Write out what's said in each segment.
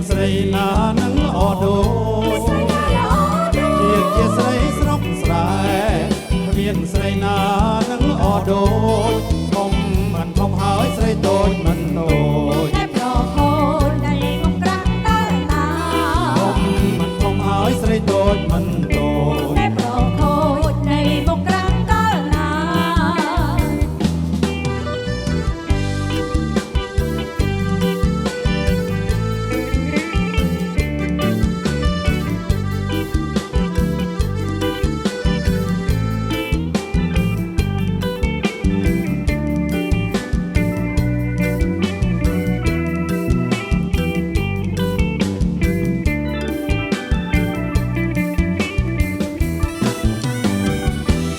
ស្រីណានឹងល្អដូចជាស្រីស្រុកស្រែគ្មានស្រីណានឹងល្អដូចធំមិនធំហើយស្រីតូចមិនតូចតែប្រហូតនៃមកក្រាស់តើណាធំមិនធំហើយស្រីតូចមិនតូចតែប្រហូតនៃមកក្រាស់តើណា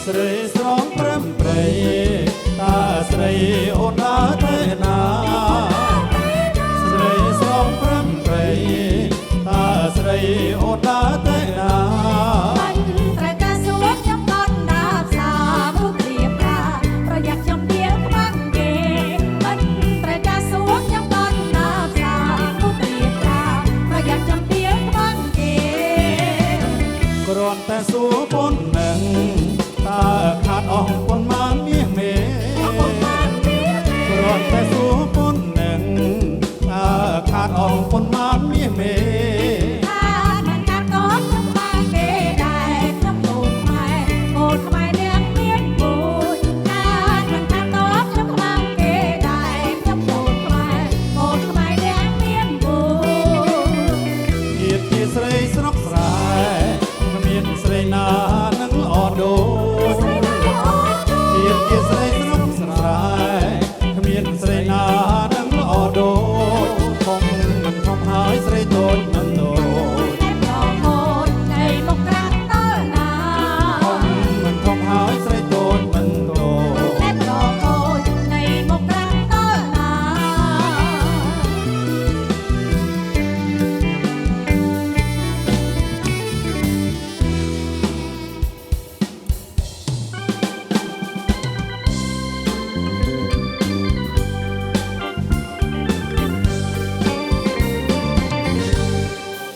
ស្រីស្រងព្រឹមព្រៃតើស្រីអូនដើរទៅណាស្រីស្រងព្រឹមព្រៃតើស្រីអូនដើរទៅណាមិនត្រូវការសួរខ្ញុំកត់ដាបសាពុទ្ធរៀបការប្រយ័ត្នខ្ញុំទៀលខ្វាំងគេមិនត្រូវការសួរខ្ញុំកត់ដាបសាពុទ្ធរៀបការប្រយ័ត្នខ្ញុំទៀលខ្វាំងគេគ្រាន់តែសួរប៉ុណ្ណឹងតើខាតអស់ប៉ុន្មានមាសមេគ្រាន់តែសួរប៉ុណ្ណឹងតើខាតអស់ប៉ុន្មានមាសមេមិនខាតក៏ខ្ញុំបានគេដែរខ្ញុំកូនខ្មែរនាងមានពូជមិនខាតក៏ខ្ញុំបានគេដែរខ្ញុំកូនខ្មែរនាងមានពូជជាស្រីស្រុកស្រែគ្មានស្រីណានឹងល្អដូចជាស្រីស្រុកស្រែគ្មានស្រីណានឹងល្អដូចធំមិនធំហើយស្រីតូចមិនតូចតែប្រហូតនៃមកក្រាស់តើណាធំមិនធំហើយស្រីតូចមិនតូចតែប្រហូតនៃមកក្រាស់តើណា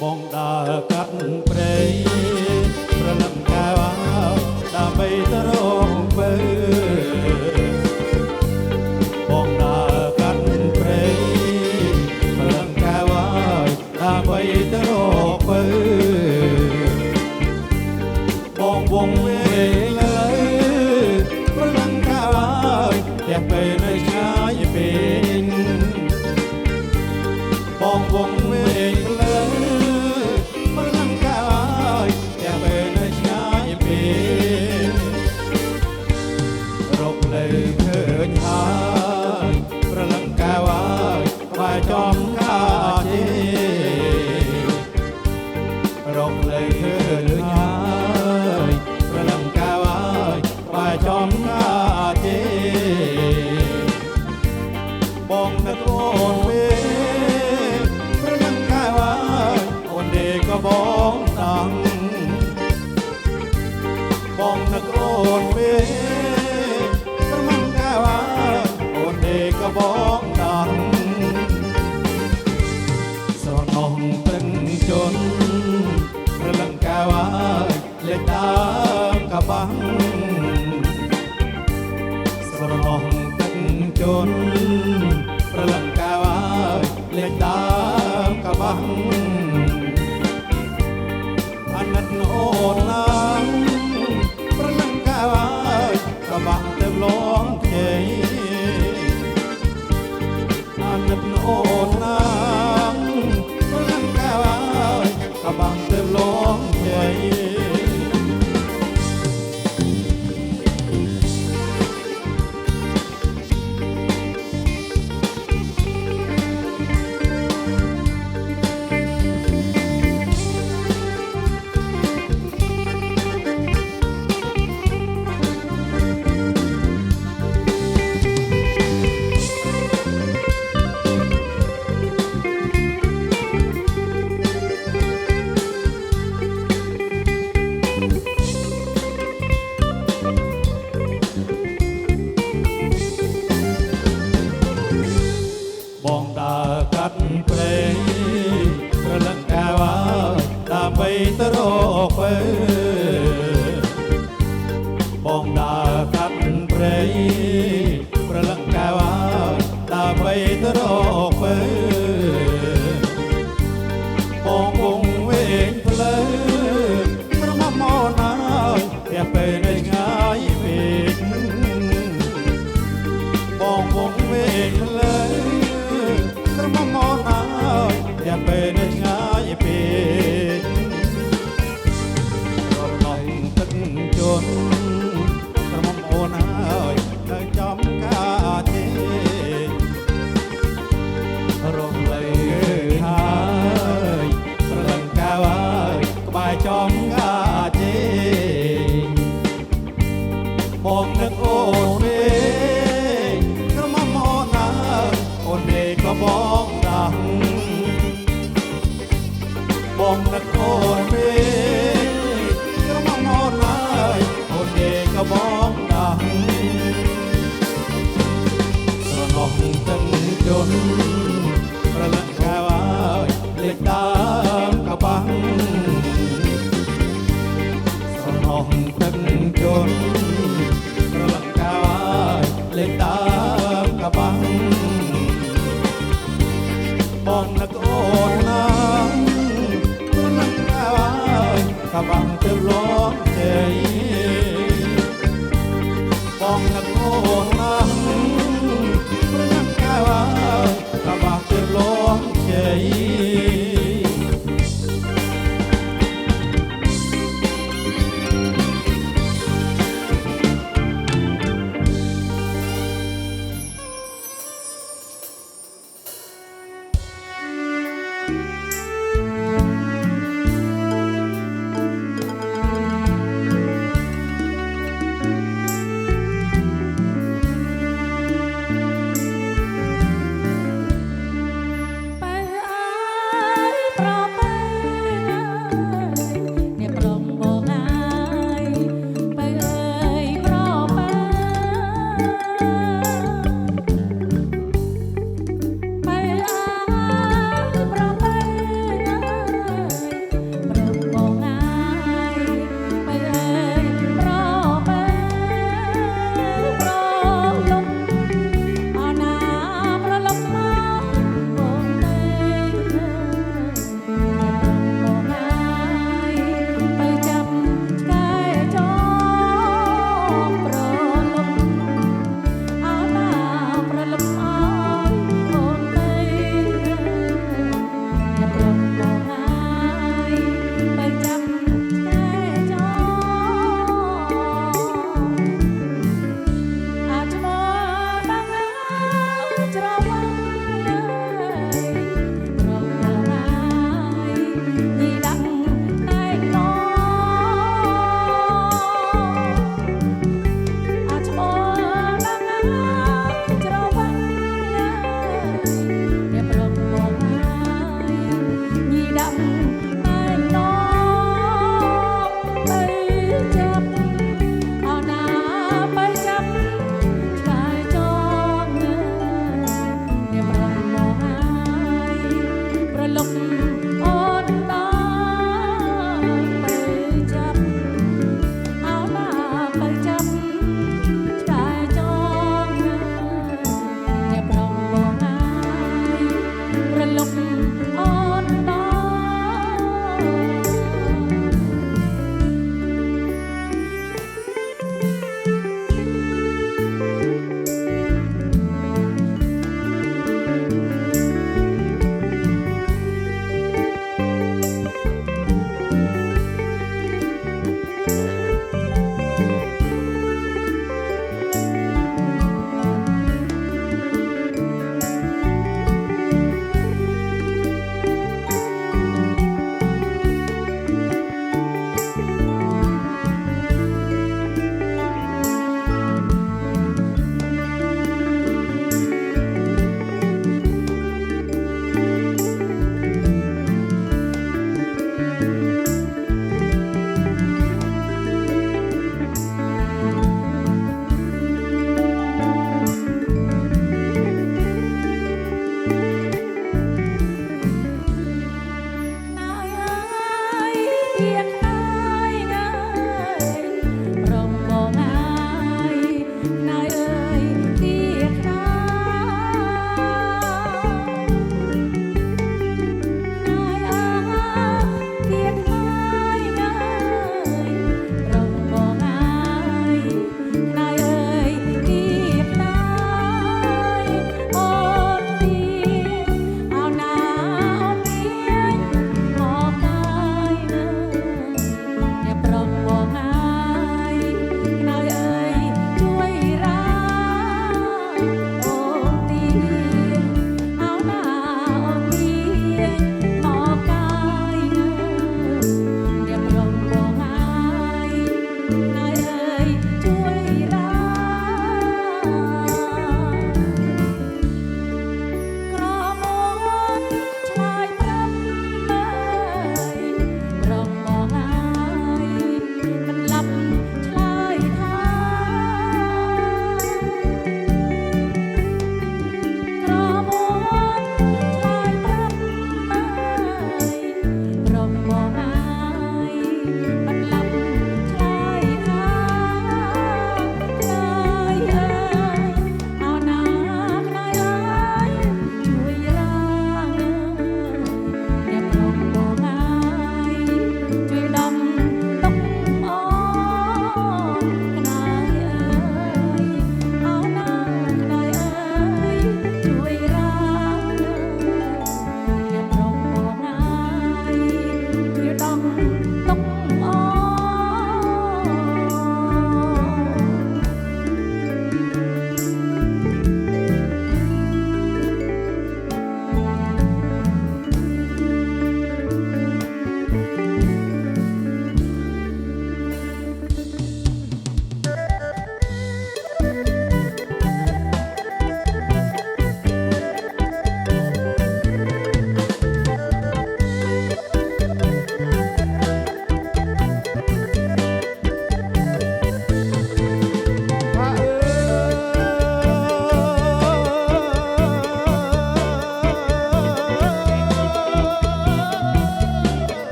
បងដើរកាត់ព្រៃប្រលឹងកែវដើម្បីទៅរកពើបងដើរកាត់ព្រៃប្រលឹងកែវដើម្បីទៅរកពើបងវងវេលើប្រលឹងកែវតែពេលនៅឆ្ងាយពេកបងវងវេលើប្រលឹងកែវតែពេលនៅឆ្ងាយពេករកលើឃើញហើយប្រលឹងកែវក្បែរចំកាជេរកលើឃើញហើយប្រលឹងកែវក្បែរចំកាជេបងនឹកអូនពេប្រលឹងកែវអូនទេក៏បងតាំងបងនឹកអូនពេប្រលឹងកែវអូនទេក៏បងតាំងស្រណោះទឹងជន់ប្រលឹងកែវលេខដើមកបាំងស្រណោះទឹងជន់ប្រលឹងកែវលេខដើមកបាំងអាណិតអូនណាងប្រលឹងកែវកបាំងទៅលងខ្ចីអាណិតអូនណាងប្រលឹងកែវកបាំងទៅលងខ្ចី ទៅរកពើបងដើរកាត់ព្រៃប្រលឹងកែវដើម្បីទៅរកពើបងវងវែងផ្លូវក្រមុំមកណាយតែពេលនៅឆ្ងាយពេកបងវងវែងផ្លូវក្រមុំមកណាយតែពេលនៅឆ្ងាយពេករំលងទឹកជន់ក្រមុំអូនហើយនៅចំការទេរំលែកហើយប្រលឹងកៅហើយក្បែរចំការទេបងនឹកអូនទេក្រមុំអូនហើយអូននេះក៏បងដាស់បងនឹកអូនទេក្រមុំអូនហើយអូននេះក៏បងដាស់ស្រណោះទឹកជន់ប្រលឹងកៅហើយលេខដើមកបាំងស្រណោះទឹកជន់ប្រលឹងកៅហើយលេខដើមកបាំងបងនឹកអូនណាស់ប្រលឹងកៅហើយកបាំងទៅលងជ័យបងនឹកអូនណាស់ប្រលឹងកៅហើយកបាំងទៅលងជ័យ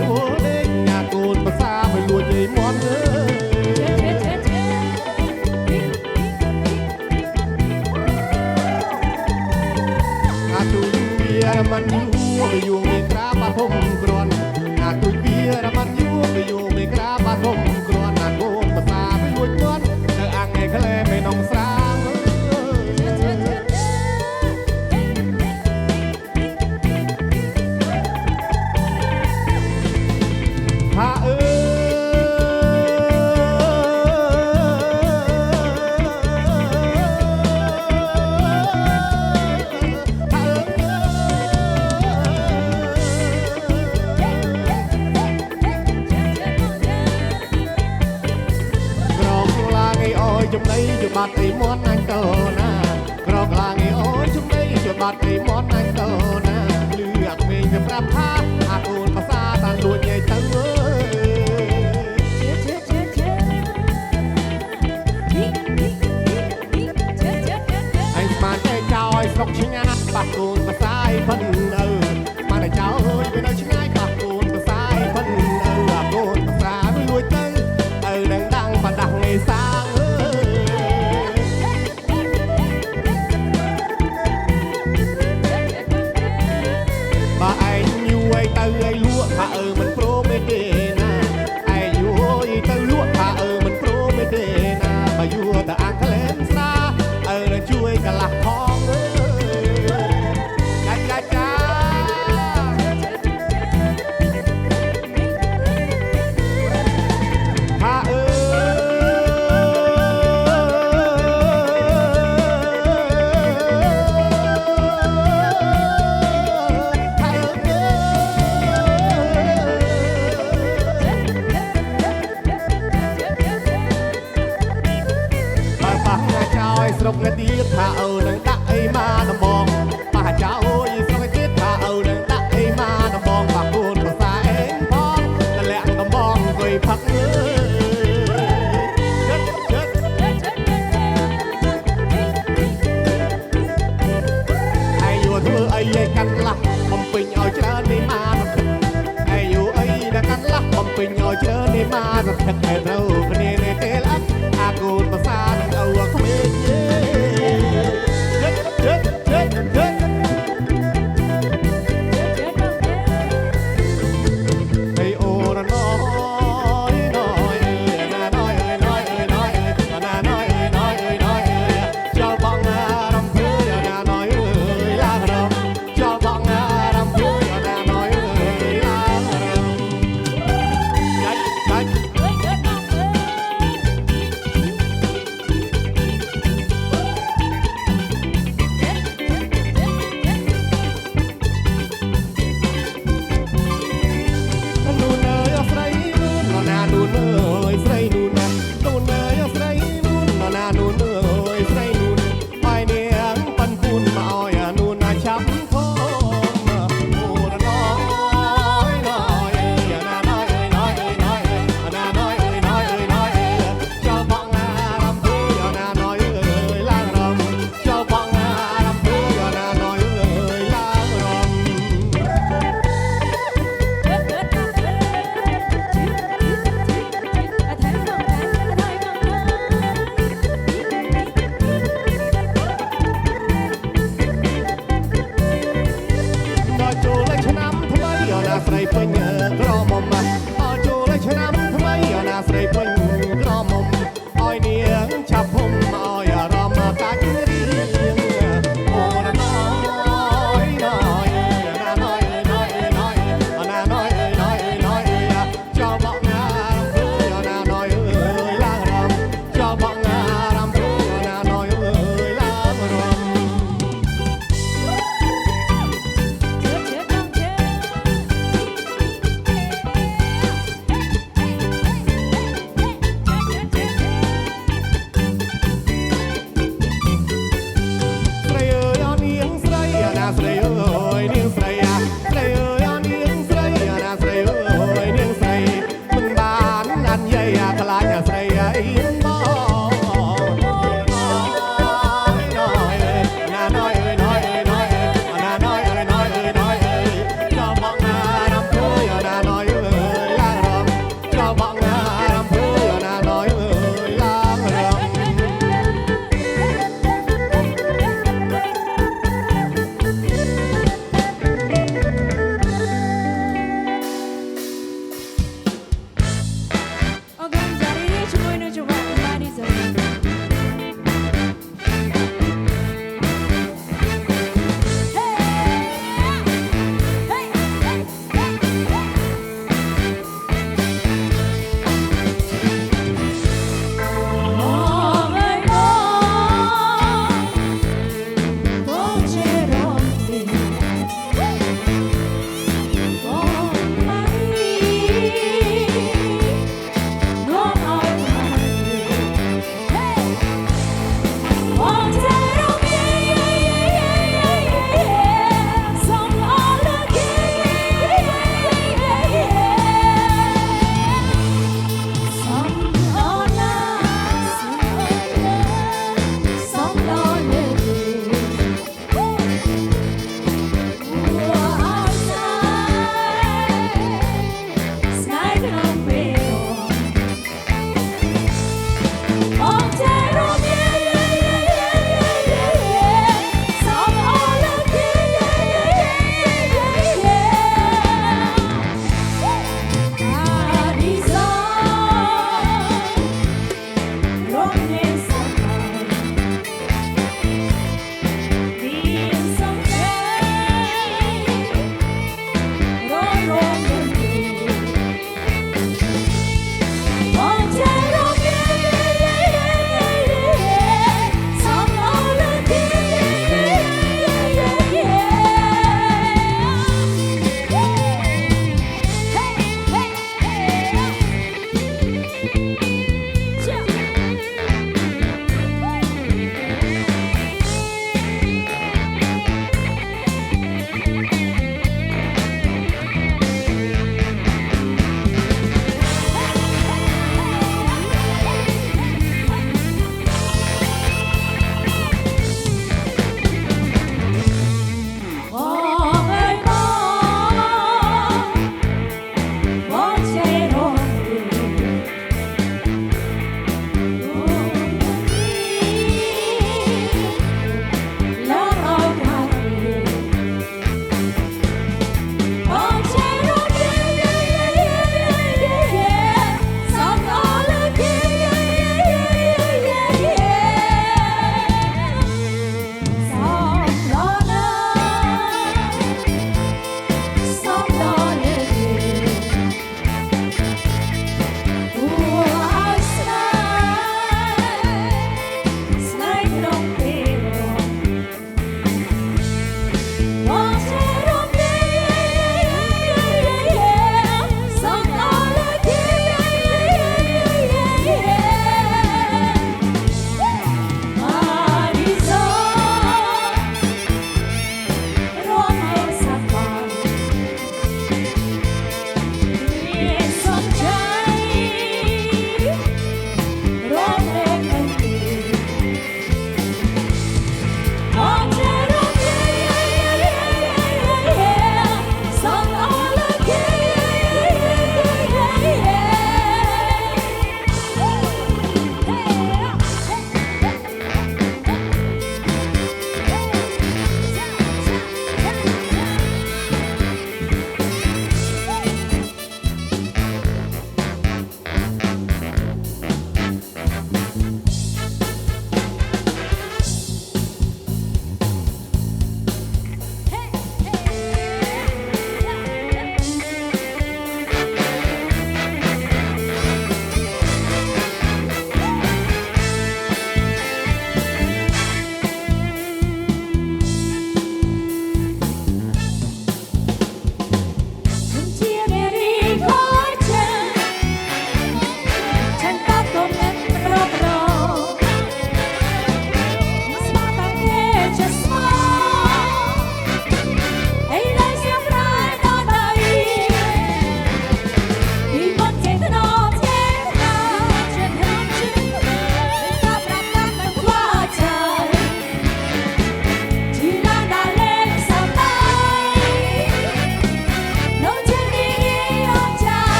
រួលដេកញ៉ាកូនភាសាមិនលួចឲ្យមាត់អើអាទូវារមិនយូរយូរមេក្រាបាធំគ្រាន់អាទូវារមិនយូរយូរមេក្រាបាធំគ្រាន់អាកូនភាសាមិនលួចមាត់ទៅអាំងឯក្លែមិននងស្រាងថាអើចំណៃជាបាត់អីមាត់ណាញ់តោណាក្រកឡាងអីអូនចំណៃជាបាត់អីមាត់ណាញ់តោណាលឺអាក្មេងវាប្រាប់ថាអាកូនភាសាតាលួចញ៉ៃទៅអើយស្មានតែចោលស្រុកឆ្ងាយបាក់កូនភាសាឯផិនអើស្មានតែចោលវានៅឆ្ងាយបាក់កូនភាសាឯផិនអើអាកូនភាសាវាលួចទៅអើនឹងដាំងបដាស់ងេសាទៅឲ្យលក់ថាមិនព្រមទេណាឯយូរទៅលក់ថាមិនព្រមទេណាបើយូរតែអាក្លែនស្រាជួយកន្លះផងចាចាចាស្រុកនេះទៀតថានឹងដាក់អីមកដំបងប៉ះចៅអើយស្រុកនេះទៀតថានឹងដាក់អីមកដំបងប៉ះគូនភាសាអេងផងតលាក់ដំបងអង្គុយផឹកអាយុធ្វើអីឯកាន់ឡាស់បំពេញឲ្យច្រើននេះមកអាយុអីដែលកាន់ឡាស់បំពេញឲ្យច្រើននេះមកទៅទឹកទៅគ្នានេះទេឡាអាគូនភាសានឹងអើក្មេង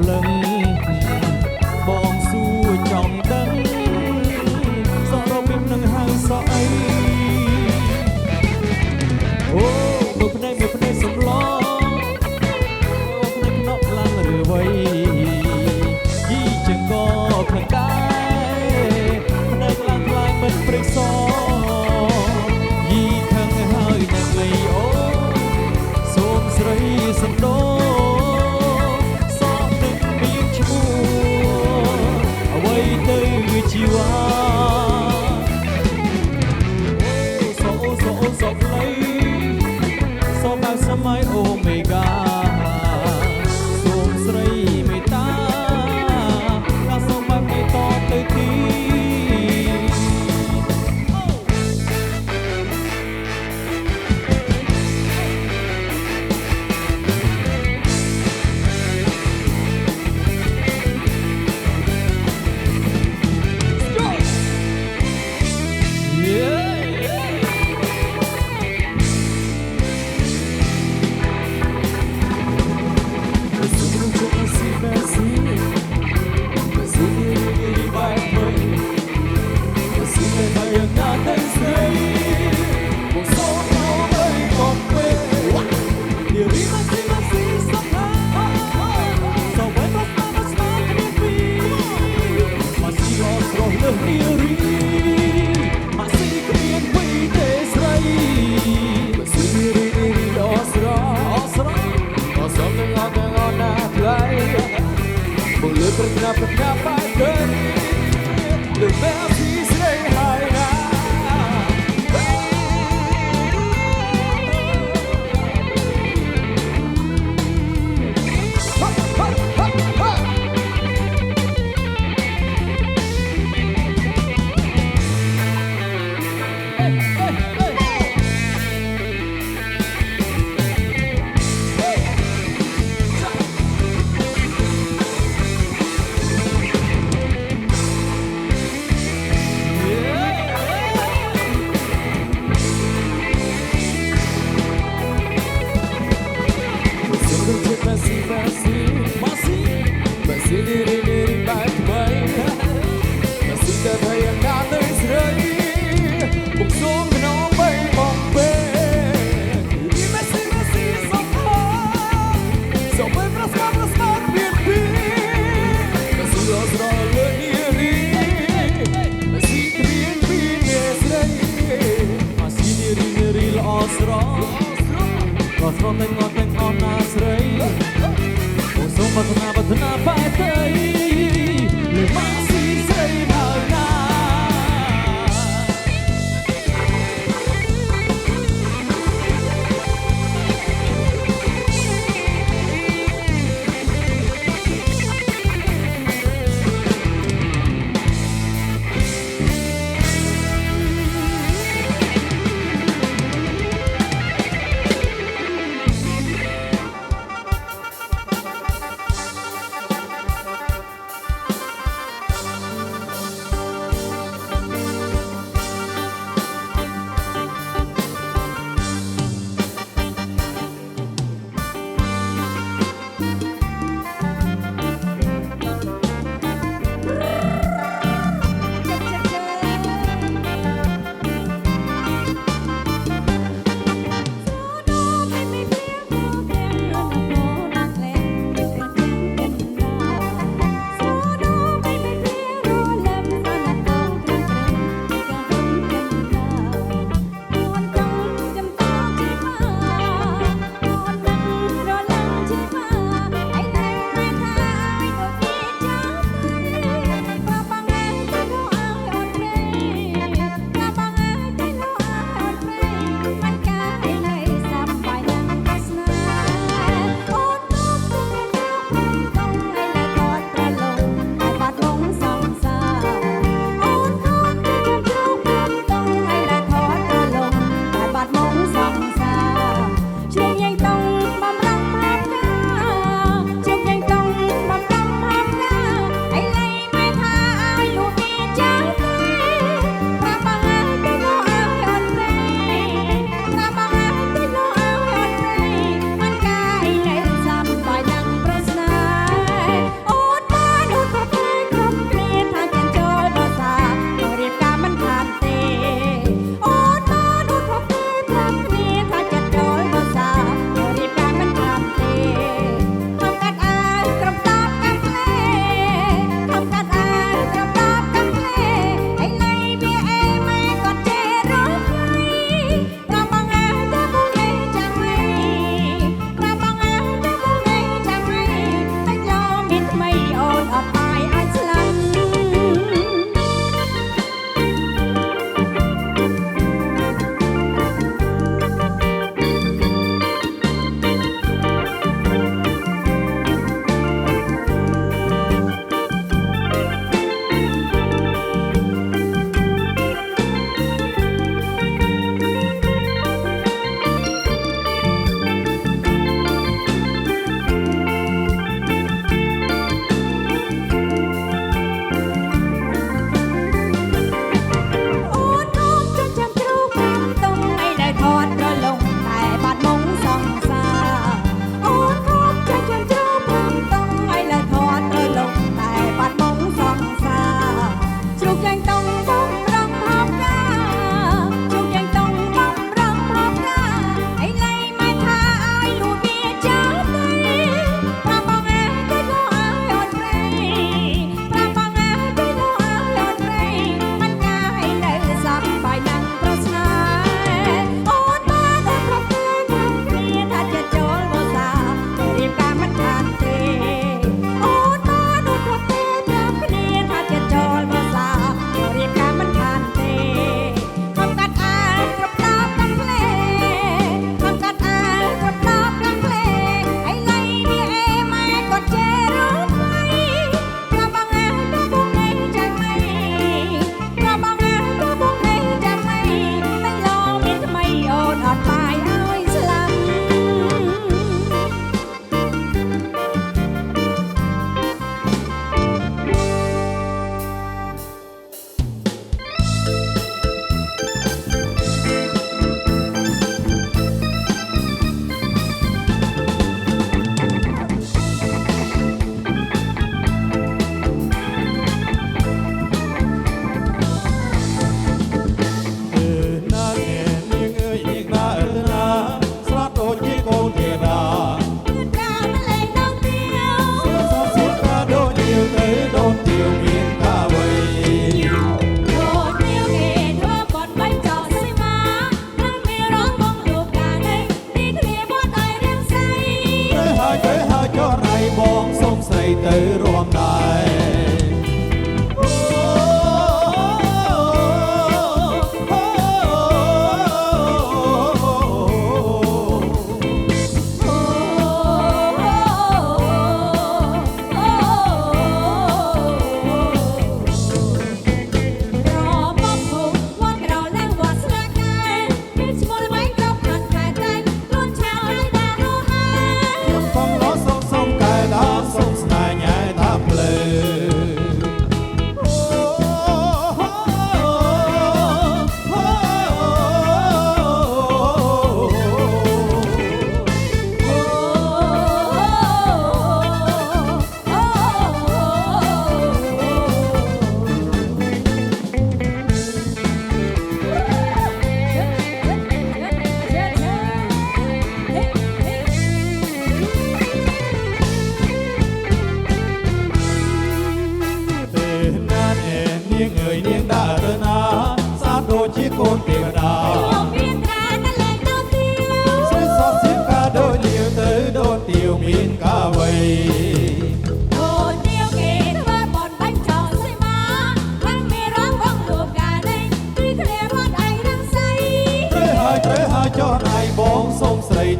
លឹងបងសួរចង់ដឹងសក់របៀបនឹងហៅសក់អីអូមើលភ្នែកសំឡងអូភ្នែកខ្នក់ខ្លាំងឬវៃយីជើងក៏ខ្លាំងដែរភ្នែកខ្លាំងខ្លាំងមិនព្រៃសយីខឹងហើយនឹងលៃអូសូមស្រីសំដោសក់នឹងមានឈ្មោះអ្វីទៅជីវ៉ាសក់លៃសក់មកសម័យអូមេហ្គាសូមស្រីមេត្តាថាសូមមកគេតទៅទីBerkenapa dari lebih sering hari masih diri baik masih ada yang datang serai bukan kenapa mampu ini masih sampai beras pipi masih asal diri masih pipi serai masih diri asal tengok nasrai Kenapa tadi masih sering mana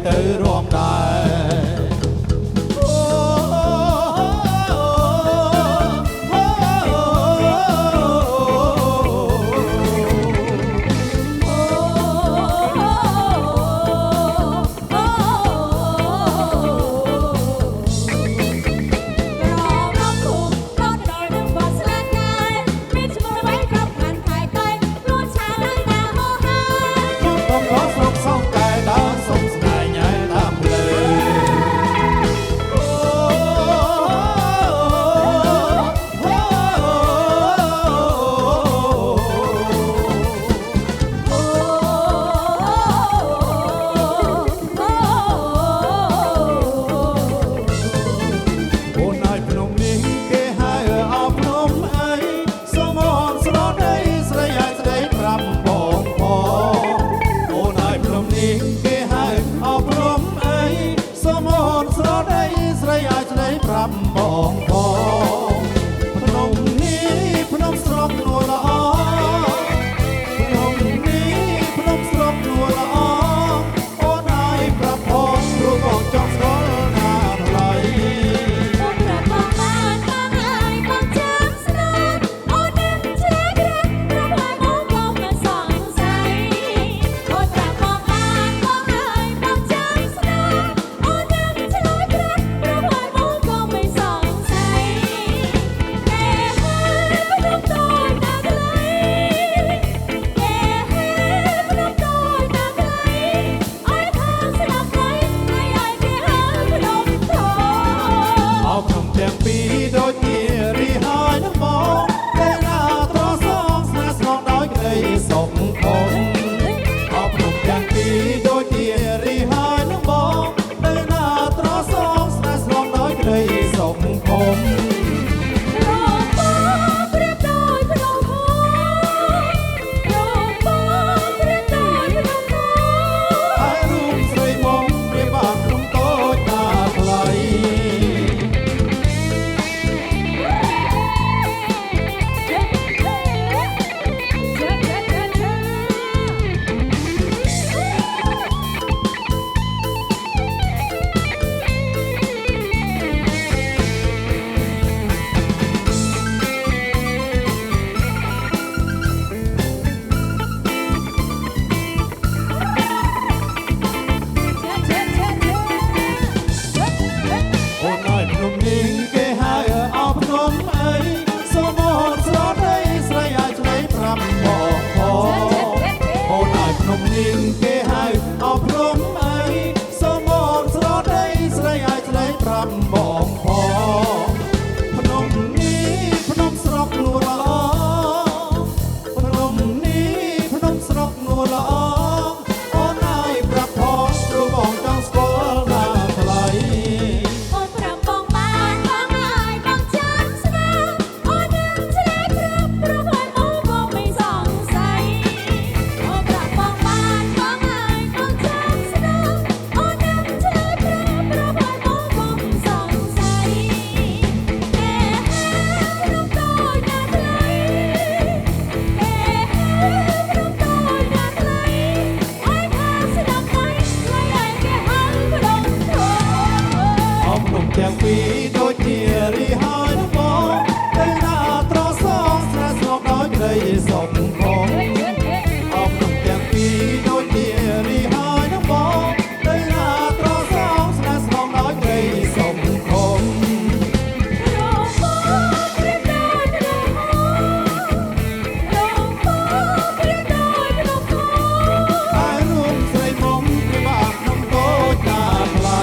ទៅរួមដែរបងផងភ្នំនេះភ្នំស្រុកនួលល្អភ្នំនេះភ្នំស្រុកនួលល្អអូនហើយប្រាប់ផងព្រោះបងចង់ស្គាល់ណាថ្លៃអូនប្រាប់បងបានបងហើយបងចាំស្នាអូននឹងជ្រែករើប្រាប់ហើយបងក៏មិនសង្ស័យអូនប្រាប់បងបានបងហើយបងចាំស្នាអូននឹងជ្រែករើប្រាប់ហើយបងក៏មិនសង្ស័យគេហើយភ្នំតូចណាស់ខ្លីគេហើយភ្នំតូចណាស់ខ្លីអើយថាស្ដាប់ໄວហើយអើយគេហើយភ្នំធំអោភ្នំទាំងពីរដូចជារីហើយនឹងបងតែណាត្រសងស្នេហ៍ស្នងដោយក្តីសុខធំអោភ្នំទាំងពីរដូចជារីហើយនឹងបងតែណាត្រសងស្នេហ៍ស្នងដោយក្តីសុខធំរងបងព្រៀបដូចភ្នំធំរងបងព្រៀបដូចភ្នំធំហើយរូបស្រីមកព្រាបបាក់ក្នុងតូចតាថ្លៃអូនហើយភ្នំនេះគេហៅអោភ្នំអីសូមអូនស្រដីស្រីឲ្យឆ្លៃប្រាប់បងផងអូនហើយភ្នំនេះគេហៅអោភ្នំអីសូមអូនស្រដីស្រីឲ្យឆ្លៃប្រាប់បងផងភ្នំនេះភ្នំស្រុកនួលល្អភ្នំនេះភ្នំស្រុកនួលល្អអូនហើយប្រាប់ផងព្រោះបងចង់ស្គាល់ណាថ្លៃអូនប្រាប់បងបានបងហើយបងចាំស្នាអូននឹងជ្រែករើប្រាប់ហើយបងក៏មិនសង្ស័យអូនប្រាប់បងបានបងហើយបងចាំស្នាអូននឹងជ្រែករើប្រាប់ហើយបងក៏មិនសង្ស័យគេហើយភ្នំតូចណាស់ខ្លីគេហើយភ្នំតូចណាស់ខ្លីអើយថាស្ដាប់ໄວហើយគេហើយភ្នំធំអោភ្នំទាំងពីរដូចជារីហើយនឹងបងតែណាត្រសងស្នេហ៍ស្នងដោយក្តីសុខផងអោភ្នំទាំងពីរដូចជារីហើយនឹងបងតែណាត្រសងស្នេហ៍ស្នងដោយក្តីសុខផង រងបងព្រៀបដូចភ្នំធំរងបងព្រៀបដូចភ្នំធំហើយរូបស្រីមុំព្រាបបាក់ក្នុងតូចតាថ្លៃ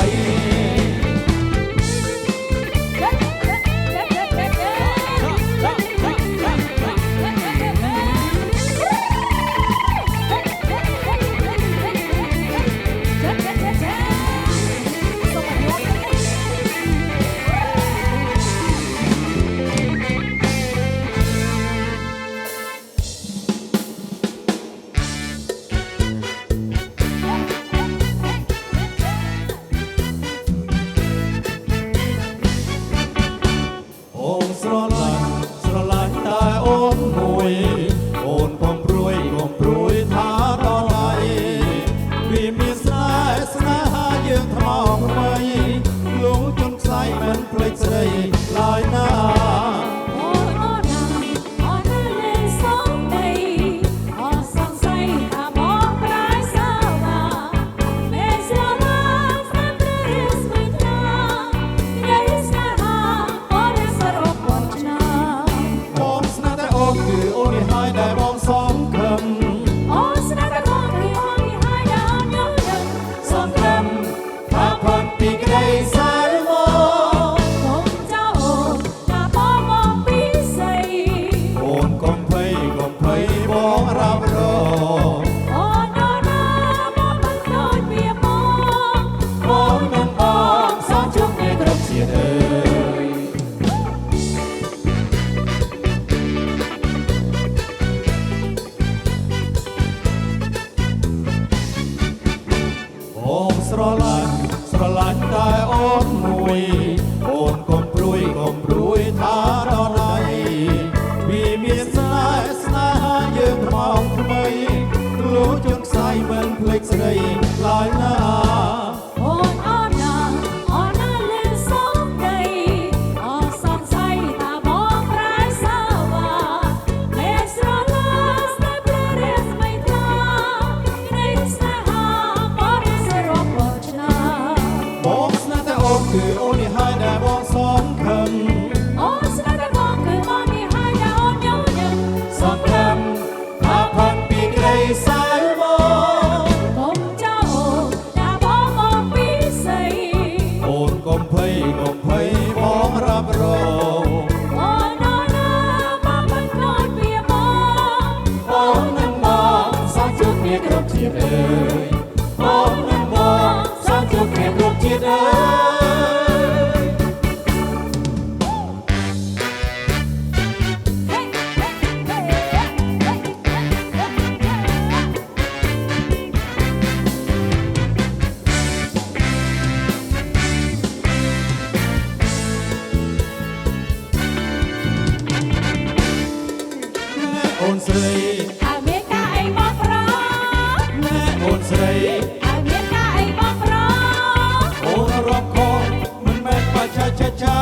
ស្រឡាញ់តែអូនមួយអូនកុំព្រួយកុំព្រួយថាដល់ណៃវាមានស្នេហាយើងថ្មងថ្មីលួចជន់ខ្សែមិនភ្លេចស្រីឡើយណា អូនអូនណាអូនណាលឺសំដីអូសង្ស័យថាបងប្រែសាវ៉ាលេស្រឡាស្នេហ៍ប្ររៀនមិនថានៃស្នេហាបរិសុទ្ធរបស់ឆ្នាំ បងស្នេហ៍តែអូនគឺអូននេះហើយដែលបងសងខឹង អូនស្នេហ៍តែបងគឺបងនេះហើយដែលអូនញញឹម សងខឹងថាផាត់ពីក្តីសៅមក កុំចោលថាបងមកពីស្អី អូនកុំភ័យបងរាប់រង អូនអូនណាបងមិនខ្លាចពីបង អូននឹងមកសងជួបគ្នាគ្រប់ជាតិអើយអូននឹងមកសងជួបគ្នាគ្រប់ជាតិអើយ អូនស្រី ឲ្យមានការអីបងប្រ ណែអូនស្រី ឲ្យមានការអីបងប្រ អូនរាប់ខុសមិនមែនបាច់ចា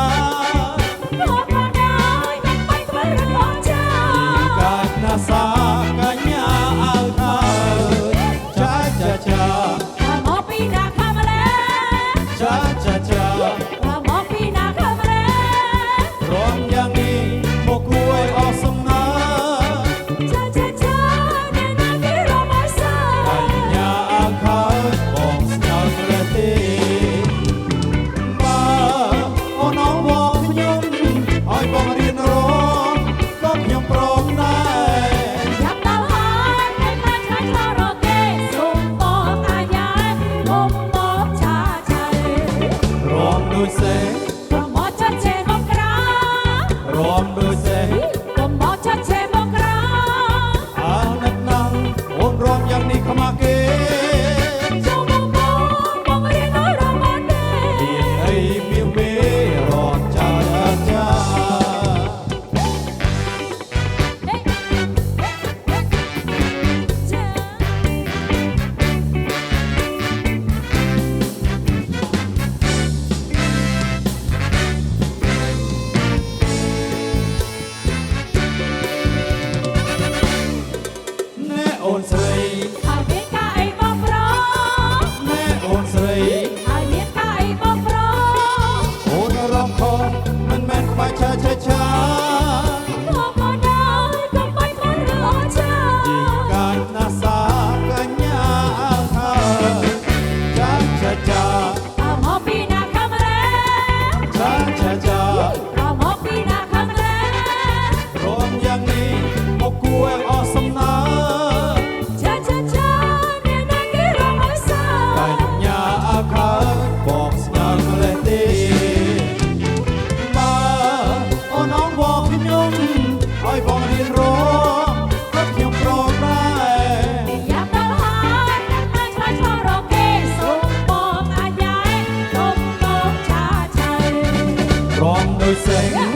មកមកដល់មិនបាច់ធ្វើរឿងចា កាចណាសាកញ្ញាអើអើចា ថាមកពីណាខាងម្លេ ចា ថាមកពីណាខាងម្លេ រំយ៉ាងនេះមកគួរឲ្យអស់សំណា ចាអ្នកណាគេរំឲ្យសា កញ្ញាអើខើបងស្គាល់ប្រទេបើអូនអងមកខ្ញុំឲ្យបងរៀនរងក៏ខ្ញុំព្រមដែរ យ៉ាប់ដល់ហើយមិនបានឆ្លើយឆ្លងរកគេសូមបងអាយ៉ាគុំមកឆាឆៃ រំដូចសេ ប្រមកចាត់ជេរមកក្រៅ រំដូចសេ គុំមកចាត់ជេរមកក្រៅ អាណិតណាស់អូនរំយ៉ាងនេះខ្មាស់គេ ចូលមកបងរៀនឲ្យរំបានទេ មានអីមានមេរត់ចា ណែអូនស្រី ឲ្យមានការអីបងប្រ ណែអូនស្រី ឲ្យមានការអីបងប្រ អូនរំខុសមិនមែនខ្វាយចា មកមកដល់កុំបាច់ធ្វើរឿងចា ជីកាចណាសាកញ្ញាអើខើចា เอาមកពីណាខាងម្លេ ចា เอาមកពីណាខាងម្លេ រំយ៉ាងនេះមកគួរឲ្យអស់សំណា ចាអ្នកណាគេរំឲ្យសា កញ្ញាអើខើបងស្គាល់ម្លេះទេបើអូនអងមកខ្ញុំឲ្យបងរៀនរងក៏ខ្ញុំព្រមដែរ យ៉ាប់ដល់ហើយមិនបានឆ្លើយឆ្លងរកគេសូមបងអាយ៉ាគុំមកឆាឆៃ រំដូចសេង